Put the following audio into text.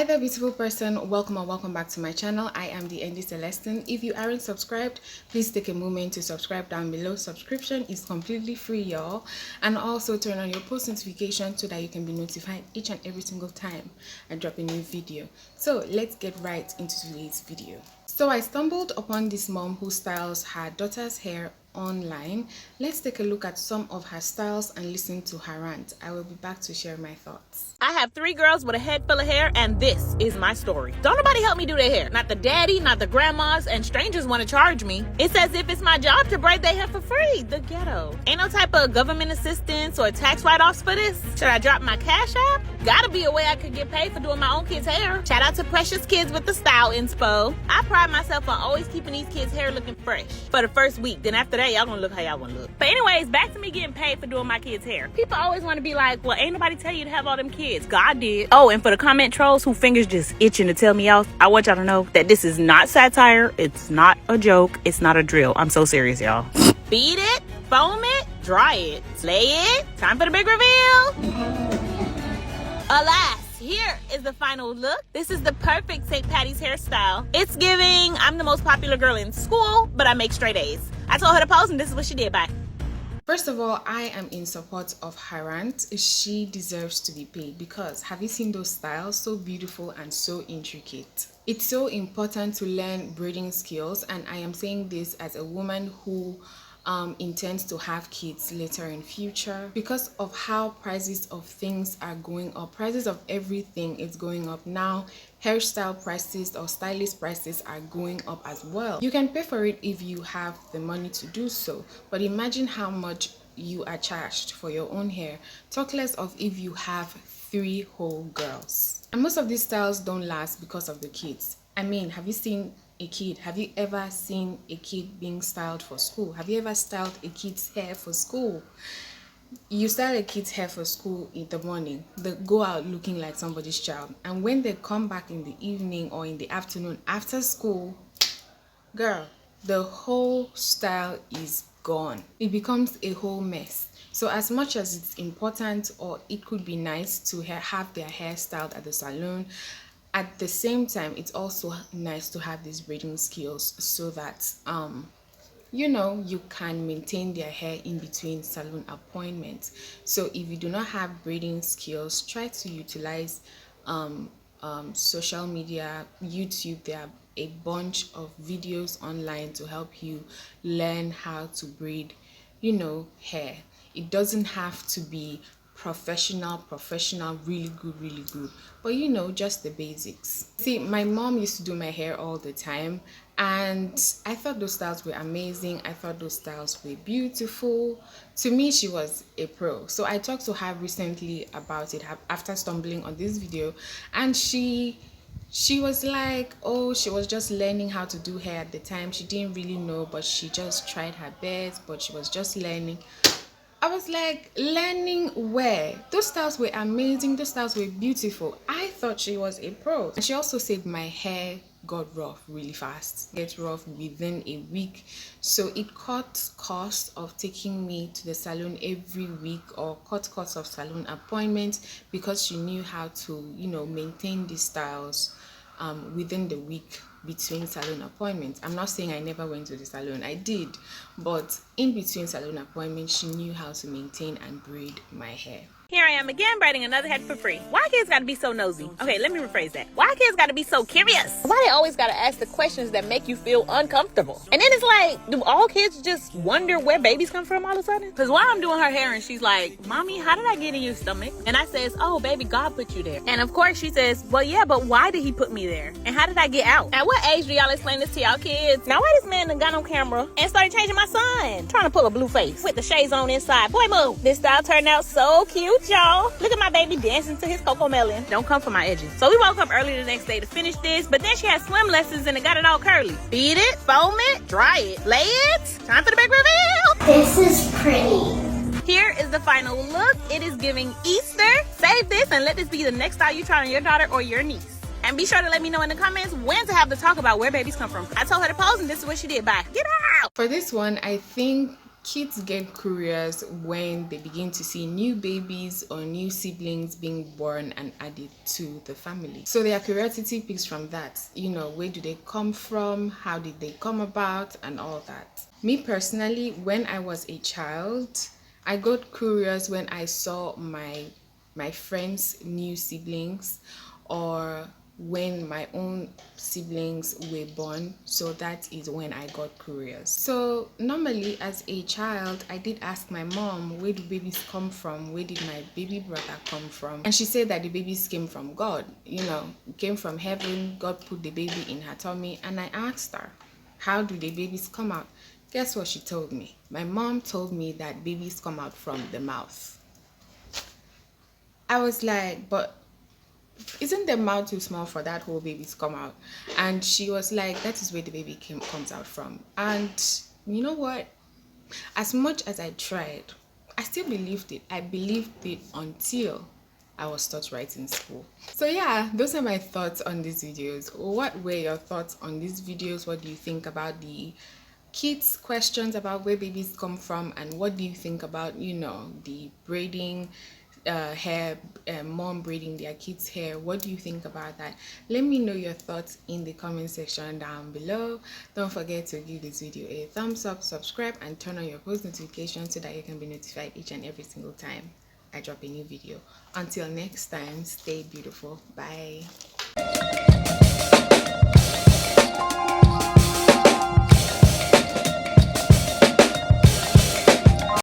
Hi there, beautiful person. Welcome or welcome back to my channel. I am the Nddy Celestine. If you aren't subscribed, please take a moment to subscribe down below. Subscription is completely free, y'all. And also turn on your post notification so that you can be notified each and every single time I drop a new video. So let's get right into today's video. So I stumbled upon this mom who styles her daughter's hair online. Let's take a look at some of her styles and listen to her rant. I will be back to share my thoughts. I have 3 girls with a head full of hair, and this is my story. Don't nobody help me do their hair. Not the daddy, not the grandmas, and strangers want to charge me. It's as if it's my job to braid their hair for free. The ghetto. Ain't no type of government assistance or tax write-offs for this. Should I drop my Cash App? Gotta be a way I could get paid for doing my own kids' hair. Shout out to Precious Kids with the style inspo. I pride myself on always keeping these kids' hair looking fresh for the first week. Then after that, y'all gonna look how y'all wanna look. But anyways, back to me getting paid for doing my kids' hair. People always want to be like, well, ain't nobody tell you to have all them kids. God did. Oh, and for the comment trolls who fingers just itching to tell me off, I want y'all to know that this is not satire. It's not a joke. It's not a drill. I'm so serious, y'all. Beat it, foam it, dry it, slay it. Time for the big reveal. Alas, here is the final look. This is the perfect St. Patty's hairstyle. It's giving, I'm the most popular girl in school, but I make straight A's. I told her to pose and this is what she did. Bye. First of all, I am in support of her rant. She deserves to be paid because have you seen those styles? So beautiful and so intricate. It's so important to learn braiding skills, and I am saying this as a woman who intends to have kids later in future. Because of how prices of things are going up, prices of everything is going up now. Hairstyle prices or stylist prices are going up as well. You can pay for it if you have the money to do so, but imagine how much you are charged for your own hair, talk less of if you have 3 whole girls. And most of these styles don't last because of the kids. I mean, have you seen a kid? Have you ever seen a kid being styled for school? Have you ever styled a kid's hair for school? You style a kid's hair for school in the morning, they go out looking like somebody's child, and when they come back in the evening or in the afternoon after school, girl, the whole style is gone. It becomes a whole mess. So as much as it's important, or it could be nice to have their hair styled at the salon, at the same time it's also nice to have these braiding skills so that you know, you can maintain their hair in between salon appointments. So if you do not have braiding skills, try to utilize social media, YouTube. There are a bunch of videos online to help you learn how to braid, you know, hair. It doesn't have to be professional, really good, but you know, just the basics. See, my mom used to do my hair all the time, and I thought those styles were amazing. I thought those styles were beautiful. To me, she was a pro. So I talked to her recently about it after stumbling on this video, and she was like, oh, she was just learning how to do hair at the time. She didn't really know, but she just tried her best, but she was just learning. I was like, learning where? Those styles were amazing. Those styles were beautiful. I thought she was a pro. And she also said my hair got rough really fast. Get rough within a week. So it cut cost of taking me to the salon every week, or cut cost of salon appointments, because she knew how to, you know, maintain these styles within the week between salon appointments. I'm not saying I never went to the salon, I did, but in between salon appointments, she knew how to maintain and braid my hair. Here I am again, braiding another head for free. Why kids gotta be so nosy? Okay, let me rephrase that. Why kids gotta be so curious? Why they always gotta ask the questions that make you feel uncomfortable? And then it's like, do all kids just wonder where babies come from all of a sudden? Because while I'm doing her hair and she's like, Mommy, how did I get in your stomach? And I says, oh, baby, God put you there. And of course she says, well, yeah, but why did he put me there? And how did I get out? At what age do y'all explain this to y'all kids? Now why this man done got on camera and started changing my son? Trying to pull a blue face with the shades on inside. Boy, move. This style turned out so cute, y'all. Look at my baby dancing to his cocoa melon. Don't come for my edges. So we woke up early the next day to finish this, but then she had swim lessons and it got it all curly. Beat it, foam it, dry it, lay it. Time for the big reveal. This is pretty. Here is the final look. It is giving Easter. Save this and let this be the next style you try on your daughter or your niece. And be sure to let me know in the comments when to have the talk about where babies come from. I told her to pose and this is what she did. Bye. Get out. For this one, I think Kids get curious when they begin to see new babies or new siblings being born and added to the family. So their curiosity picks from that. Where do they come from? How did they come about? And all that. Me personally, when I was a child, I got curious when I saw my friends' new siblings, or when my own siblings were born. So that is when I got curious. So normally as a child, I did ask my mom, where do babies come from? Where did my baby brother come from? And she said that the babies came from God, came from heaven. God put the baby in her tummy. And I asked her, how do the babies come out? Guess what she told me? My mom told me that babies come out from the mouth. I was like, but isn't the mouth too small for that whole baby to come out? And she was like, that is where the baby comes out from. And you know what? As much as I tried, I still believed it. I believed it until I was taught right in school. So yeah, those are my thoughts on these videos. What were your thoughts on these videos? What do you think about the kids' questions about where babies come from? And what do you think about, the braiding hair, mom braiding their kids' hair? What do you think about that? Let me know your thoughts in the comment section down below. Don't forget to give this video a thumbs up, subscribe, and turn on your post notifications so that you can be notified each and every single time I drop a new video. Until next time, stay beautiful. Bye.